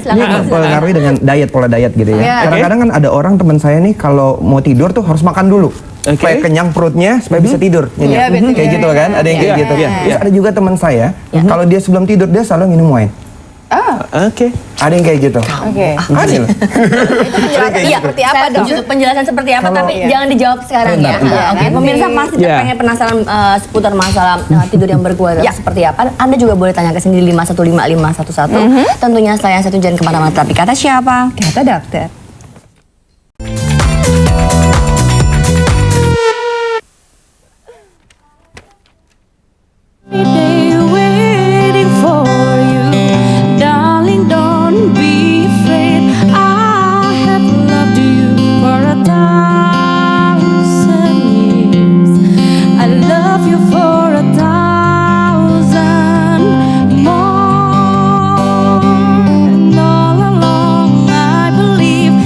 Ini mempengaruhi dengan pola diet gitu ya. Kadang-kadang kan ada orang teman saya nih kalau mau tidur tuh harus makan dulu. Supaya kenyang perutnya, supaya bisa tidur. Kayak gitu kan, ada yang kayak gitu. Terus ada juga teman saya, kalau dia sebelum tidur dia selalu minum wine. Ada yang kayak gitu. Ada loh. Iya, seperti apa dong? Penjelasan seperti apa, tapi jangan dijawab sekarang ya. Pemirsa pasti pengen penasaran seputar masalah tidur yang berkualitas seperti apa. Anda juga boleh tanya ke sini di 5155511. Tentunya saya satu jangan kemana-mana. Tapi kata siapa? Kata dokter. Waiting for you, darling, don't be afraid. I have loved you for 1,000 years. I love you for 1,000 more. And all along I believe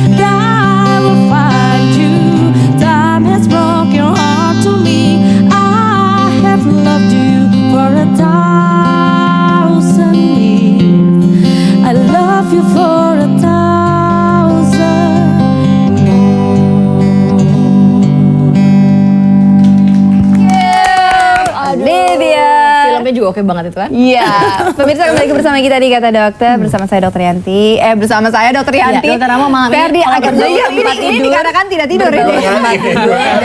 namanya juga oke banget itu kan. Iya, pemirsa kembali bersama kita di Kata Dokter bersama saya Dr. Yanti. Bersama saya Dr. Yanti. Dokter Rama malam Ferdi ini agak ini dikatakan tidak tidur ini.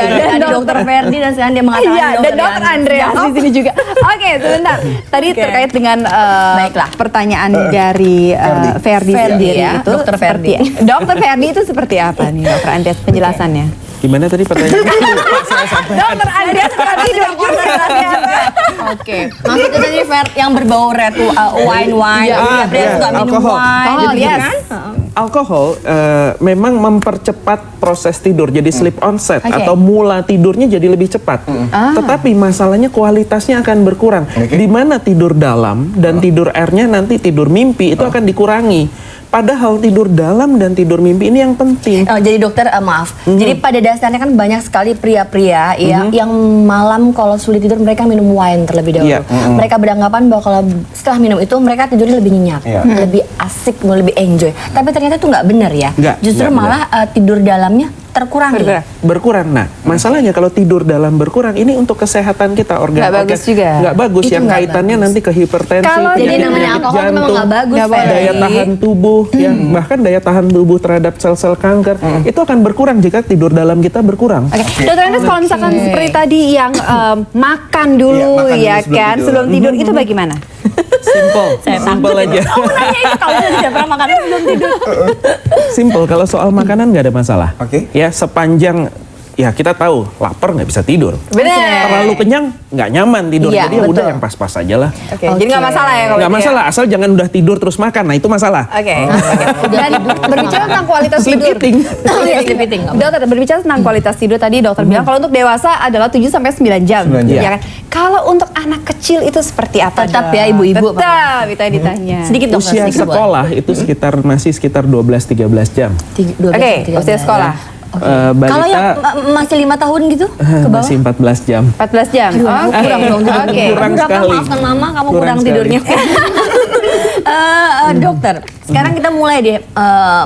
Dan Dokter Ferdi dan sekarang dia mengatakan Iya, dan Dokter Andreas di sini juga. Oke, sebentar. Tadi terkait dengan Baiklah. pertanyaan dari Ferdi sendiri ya, itu. Dokter Ferdi. Dokter Ferdi itu seperti apa nih, Dokter Andreas penjelasannya? Gimana tadi pertanyaannya? Dokter Andreas berarti Oke, maksudnya tadi Fer yang berbau red wine, dia suka minum alkohol. wine, gitu yes. kan? Alkohol memang mempercepat proses tidur, jadi sleep onset Oke. atau mula tidurnya jadi lebih cepat. Tetapi masalahnya kualitasnya akan berkurang. Di mana tidur dalam dan tidur R-nya nanti tidur mimpi itu akan dikurangi. Padahal tidur dalam dan tidur mimpi ini yang penting. Jadi dokter maaf. Jadi pada dasarnya kan banyak sekali pria-pria ya yang malam kalau sulit tidur mereka minum wine terlebih dahulu. Iya. Mereka beranggapan bahwa kalau setelah minum itu mereka tidurnya lebih nyenyak, lebih asik, lebih enjoy. Tapi ternyata itu nggak benar ya. Justru malah tidur dalamnya terkurangi. Berkurang. Nah, masalahnya kalau tidur dalam berkurang ini untuk kesehatan kita organ Nggak bagus juga. Nggak bagus. Itu Yang nggak kaitannya bagus. nanti ke hipertensi, Kalau Jadi penyakit namanya alkohol itu memang nggak bagus, Ferdi. daya tahan tubuh, ya bahkan daya tahan tubuh terhadap sel-sel kanker itu akan berkurang jika tidur dalam kita berkurang. Oke, Dokter Andreas kalau misalkan seperti tadi yang makan dulu Iya, makan dulu ya sebelum kan, tidur. sebelum tidur itu bagaimana? Simple aja. Kalau tidak pernah makan sebelum tidur. Simple, kalau soal makanan nggak ada masalah. Oke. Ya sepanjang ya kita tahu lapar nggak bisa tidur. Benar. Terlalu kenyang nggak nyaman tidur. Iya, Jadi ya udah betul. yang pas-pas aja lah. Oke, jadi nggak masalah ya kalau Nggak gitu ya? masalah, asal jangan udah tidur terus makan. Nah itu masalah. Oke. Dan berbicara tentang kualitas Sleep tidur. eating. Iya, sleep eating, nggak Dokter, berbicara tentang kualitas tidur tadi dokter bilang kalau untuk dewasa adalah 7 sampai 9 jam. 9 jam. Ya kan? Kalau untuk anak kecil itu seperti apa? Tetap Dok? ya, ibu-ibu, Tetap itu yang ditanya. Sedikit dokter, Usia sedikit, Bu. sekolah itu masih sekitar 12-13 jam. Oke, usia sekolah. Kalau yang masih 5 tahun gitu ke bawah? masih 14 jam. 14 jam. Oke. Kurang dong tidurnya. Oke. Kurang Berapa sekali. maafkan mama kamu Kurang kurang sekali. tidurnya. Dokter, sekarang kita mulai deh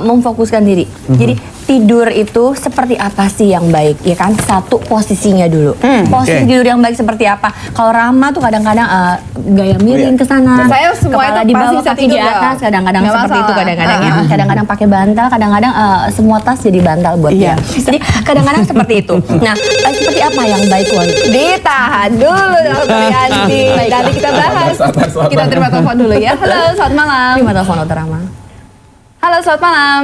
memfokuskan diri. Jadi tidur itu seperti apa sih yang baik, ya kan? Satu, posisinya dulu. Posisi Oke. tidur yang baik seperti apa? Kalau Rama tuh kadang-kadang gaya miring ke sana, Saya semua kepala itu di pasti bawah, bisa kaki di tidur, atas, dong. kadang-kadang Nggak seperti itu, masalah. kadang-kadang ya. Kadang-kadang pakai bantal, kadang-kadang semua tas jadi bantal buat dia. Jadi kadang-kadang seperti itu. Nah, seperti apa yang baik wanita? Ditahan dulu Dokter Yanti. Nanti kita bahas. Kita terima telepon dulu ya. Halo, selamat malam. Terima telepon Dokter Rama. Halo, selamat malam.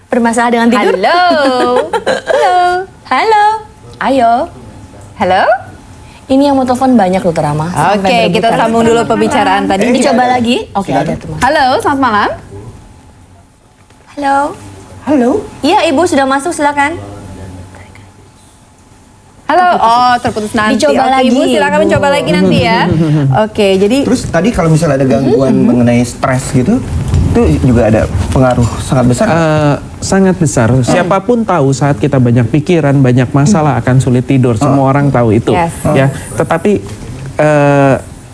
Bermasalah dengan tidur? Halo. Halo. Halo. Ayo. Halo. Ini yang mau telepon banyak Dokter Rama. Oke, kita sambung dulu pembicaraan tadi. Dicoba lagi. Oke, ada teman. Halo, selamat malam. Halo. Halo. Iya, Ibu sudah masuk, silakan. Halo. Oh, terputus nanti. Dicoba Oke, lagi, Ibu silakan Ibu. mencoba lagi nanti ya. Oke, jadi Terus tadi kalau misalnya ada gangguan mengenai stres gitu, itu juga ada pengaruh sangat besar. Sangat besar. Siapapun tahu saat kita banyak pikiran, banyak masalah akan sulit tidur. Semua orang tahu itu. Yes. Ya, tetapi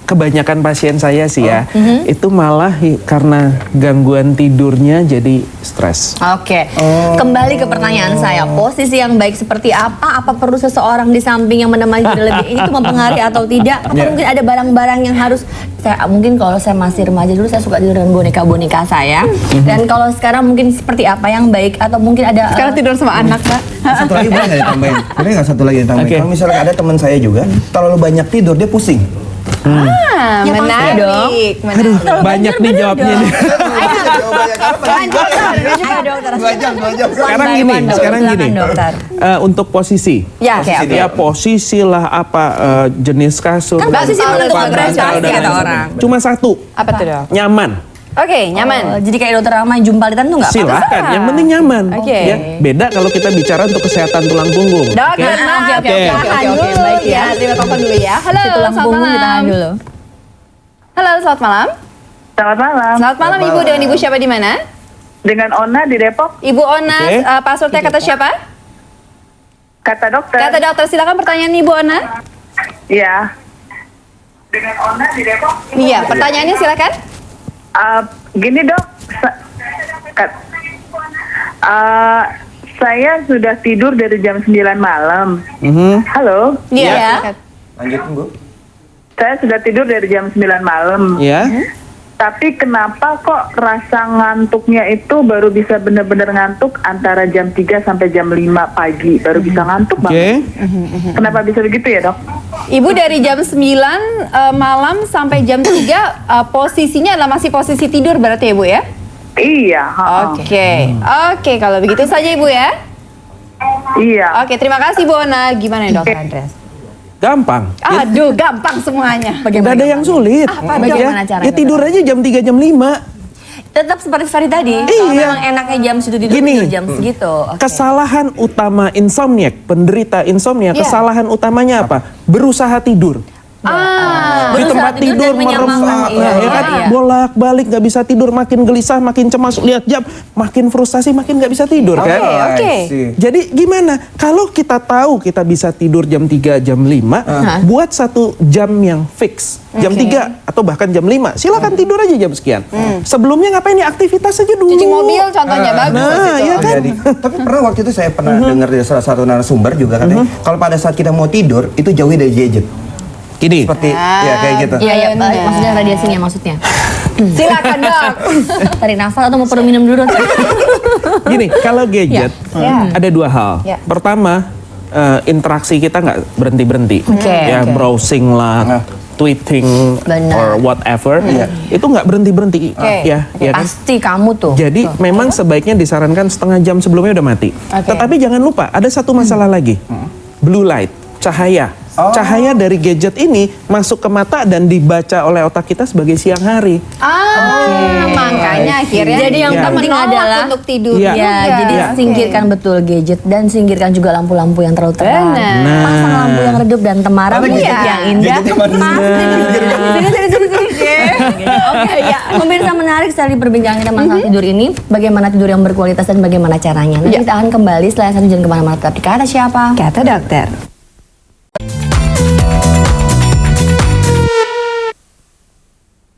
kebanyakan pasien saya sih ya, itu malah karena gangguan tidurnya jadi stres. Oke. Kembali ke pertanyaan saya. Posisi yang baik seperti apa? Apa perlu seseorang di samping yang menemani tidur lebih? Ini tuh mempengaruhi atau tidak? Apa mungkin ada barang-barang yang harus mungkin kalau saya masih remaja dulu saya suka tidur dengan boneka-boneka saya. Dan kalau sekarang mungkin seperti apa yang baik atau mungkin ada sekarang tidur sama anak, Mbak. Satu lagi boleh nggak ditambahin? Boleh nggak satu lagi ditambahin? Oke. Kalau misalnya ada teman saya juga, terlalu banyak tidur dia pusing. Ah, Ya, pasti menarik. dong. Menarik. Banyak nih jawabnya nih. Ayo dokter. 2 jam. Sekarang One by gini, one, dokter. sekarang Silakan, gini. dokter. Untuk posisi. Ya, Oke, oke. Ya posisi lah apa jenis kasur. Kan posisi bantal, menentukan bantal, prestasi dan kata lain orang. sebagainya. Cuma satu, Apa tuh, Dok? nyaman. Oke, nyaman. Jadi kayak dokter Rama jumpalitan tuh nggak apa-apa. Silahkan, yang penting nyaman. Oke. Ya, beda kalau kita bicara untuk kesehatan tulang punggung. Dokter, Oke, oke, tahan oke, dulu baik ya. Terima telepon dulu ya. Halo, Si tulang selamat punggung malam. ditahan dulu. Halo, selamat malam. Selamat malam. Selamat malam Ibu, dengan Ibu siapa di mana? Dengan Ona di Depok, Ibu Ona, Oke. passwordnya kata siapa? kata dokter. Kata dokter, silakan pertanyaan Ibu Ona. Iya. Dengan Ona di Depok. Iya, pertanyaannya silakan. Gini dok, saya sudah tidur dari jam 9 malam. Halo. Iya. Iya. silakan. Lanjutin Bu. Saya sudah tidur dari jam 9 malam. Ya. Tapi kenapa kok rasa ngantuknya itu baru bisa benar-benar ngantuk antara jam 3 sampai jam 5 pagi baru bisa ngantuk banget. Kenapa bisa begitu ya, Dok? Ibu dari jam 9 malam sampai jam 3 posisinya adalah masih posisi tidur berarti ya Bu ya? Iya. Oke, kalau begitu saja Ibu ya. Iya. Oke, terima kasih Bu Ona. Gimana ya Dokter Andreas? Gampang. Aduh, gampang semuanya. Gak ada yang sulit. Bagaimana caranya? Ya tidur aja jam 3, jam 5. Tetap seperti Fari tadi. Kalau memang enaknya jam segitu tidur, tidur jam segitu. Kesalahan utama insomniac, penderita insomnia, kesalahan utamanya apa? Berusaha tidur. Di tempat tidur merem, ya kan? Bolak-balik nggak bisa tidur, makin gelisah, makin cemas, lihat jam, makin frustasi, makin nggak bisa tidur kan? Jadi gimana? Kalau kita tahu kita bisa tidur jam 3, jam 5, buat 1 jam yang fix. Jam 3 atau bahkan jam 5, silakan tidur aja jam sekian. Sebelumnya ngapain ya? Aktivitas aja dulu. Cuci mobil contohnya bagus. Ya kan? Tapi dengar dari salah satu narasumber juga katanya, kalau pada saat kita mau tidur itu jauhi dari gadget. Gini. Seperti ya kayak gitu. Iya, maksudnya radiasinya maksudnya. Silakan Dok. Tarik nafas atau mau perlu minum dulu? Gini, kalau gadget ada 2 hal. Pertama, interaksi kita nggak berhenti-berhenti. Ya browsing lah, tweeting or whatever, itu nggak berhenti-berhenti. Ya kan? Pasti kamu tuh. Jadi memang sebaiknya disarankan setengah jam sebelumnya udah mati. Tetapi jangan lupa ada satu masalah lagi, blue light, cahaya. Cahaya dari gadget ini masuk ke mata dan dibaca oleh otak kita sebagai siang hari. Makanya akhirnya jadi yang penting adalah untuk tidur. Jadi singkirkan betul gadget dan singkirkan juga lampu-lampu yang terlalu terang. Pasang lampu yang redup dan temaram, gadget yang indah. Oke, ya. Pemirsa, menarik sekali perbincangan kita masalah tidur ini. Bagaimana tidur yang berkualitas dan bagaimana caranya. Nanti kita akan kembali setelah 1 jam kemana-mana. Tetap di Kata Siapa? Kata Dokter.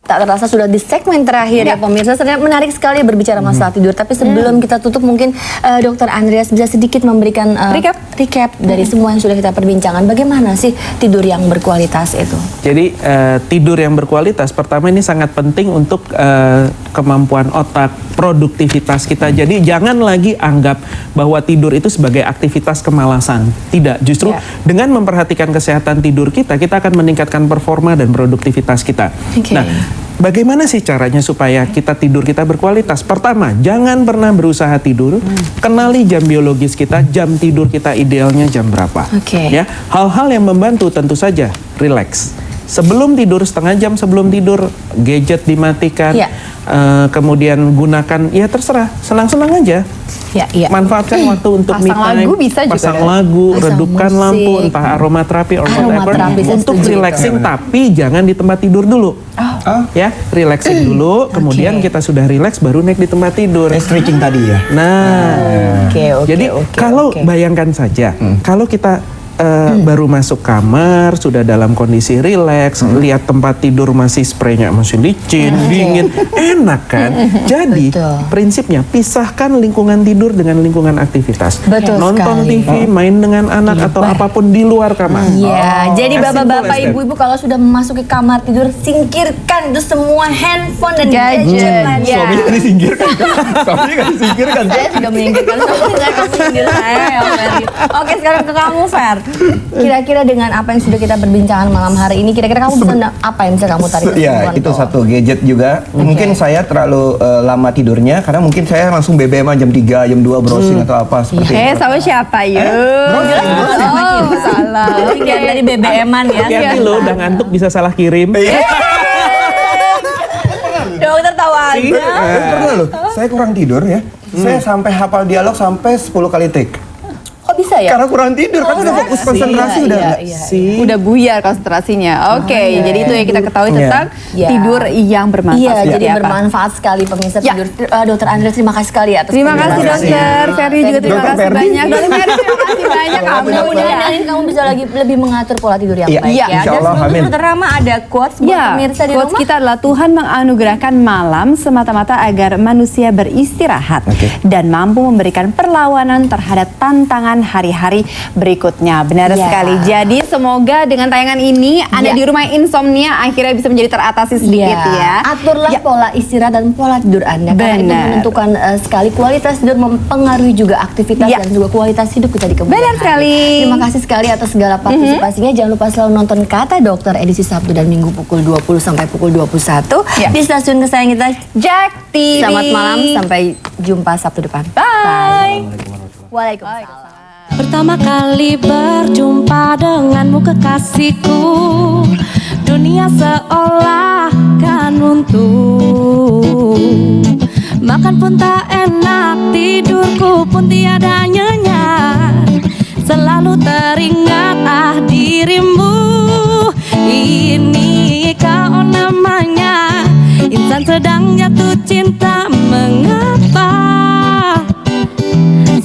Tak terasa sudah di segmen terakhir ya pemirsa. Sebenarnya menarik sekali berbicara masalah tidur. Tapi sebelum kita tutup mungkin Dokter Andreas bisa sedikit memberikan recap dari semua yang sudah kita perbincangkan. Bagaimana sih tidur yang berkualitas itu? Jadi tidur yang berkualitas pertama ini sangat penting untuk kemampuan otak, produktivitas kita. Jadi jangan lagi anggap bahwa tidur itu sebagai aktivitas kemalasan. Tidak, justru dengan memperhatikan kesehatan tidur kita akan meningkatkan performa dan produktivitas kita. Nah, bagaimana sih caranya supaya tidur kita berkualitas? Pertama, jangan pernah berusaha tidur. Kenali jam biologis kita, jam tidur kita idealnya jam berapa. Ya, hal-hal yang membantu tentu saja relax. Sebelum tidur, setengah jam sebelum tidur, gadget dimatikan. Kemudian gunakan, ya terserah, senang-senang aja. Manfaatkan waktu untuk me time, lagu bisa juga. Pasang lagu, redupkan lampu, entah aromaterapi or whatever, untuk relaxing, tapi jangan di tempat tidur dulu. Ya, relaxing dulu, kemudian kita sudah relax baru naik di tempat tidur. Stretching tadi ya. Nah, jadi kalau bayangkan saja, kalau kita baru masuk kamar, sudah dalam kondisi rileks, lihat tempat tidur masih spraynya masih licin, dingin, enak kan? Jadi prinsipnya pisahkan lingkungan tidur dengan lingkungan aktivitas. Nonton TV, main dengan anak atau apapun di luar kamar. Jadi bapak-bapak, ibu-ibu kalau sudah memasuki kamar tidur, singkirkan itu semua handphone dan gadget. Suaminya kan disingkirkan. Suaminya kan disingkirkan. Saya sudah menyingkirkan suaminya, kamu sindir saya. Oke, sekarang ke kamu, Fer. Kira-kira dengan apa yang sudah kita berbincangkan malam hari ini, kira-kira kamu bisa apa yang bisa kamu tarik kesimpulan? Ya, itu satu gadget juga. Mungkin saya terlalu lama tidurnya karena mungkin saya langsung BBM jam 3, jam 2 browsing atau apa seperti itu. Sama siapa yuk? Salah. Lihat dari BBM-an ya. Hati-hati lo, udah ngantuk bisa salah kirim. Dokter tahu aja. Pernah loh, saya kurang tidur ya. Saya sampai hafal dialog sampai 10 kali take. Kok bisa ya? Karena kurang tidur, kan udah fokus konsentrasi udah enggak sih. Udah buyar konsentrasinya. Oke, jadi itu yang kita ketahui tentang tidur yang bermanfaat. Jadi bermanfaat sekali pemirsa tidur. Dokter Andreas, terima kasih sekali atas terima kasih Dokter Ferry juga terima kasih banyak. Dokter Ferry terima kasih banyak. Mudah-mudahan kamu bisa lebih mengatur pola tidur yang baik ya. Dan sebelum Dokter Rama ada quotes buat pemirsa di rumah. Quotes kita adalah Tuhan menganugerahkan malam semata-mata agar manusia beristirahat dan mampu memberikan perlawanan terhadap tantangan menantikan hari-hari berikutnya. Benar sekali. Jadi semoga dengan tayangan ini Anda di rumah insomnia akhirnya bisa menjadi teratasi sedikit ya. Aturlah pola istirahat dan pola tidur Anda. Karena itu menentukan sekali kualitas tidur, mempengaruhi juga aktivitas dan juga kualitas hidup kita di kemudian hari. Sekali. Terima kasih sekali atas segala partisipasinya. Jangan lupa selalu nonton Kata Dokter edisi Sabtu dan Minggu pukul 20 sampai pukul 21 di stasiun kesayangan kita Jack TV. Selamat malam, sampai jumpa Sabtu depan. Bye. Waalaikumsalam. Pertama kali berjumpa denganmu kekasihku, dunia seolah kan runtuh. Makan pun tak enak, tidurku pun tiada nyenyak. Selalu teringat dirimu. Ini kau namanya insan sedang jatuh cinta. Mengapa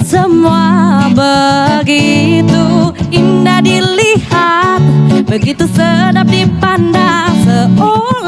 semua begitu indah dilihat, begitu sedap dipandang, seolah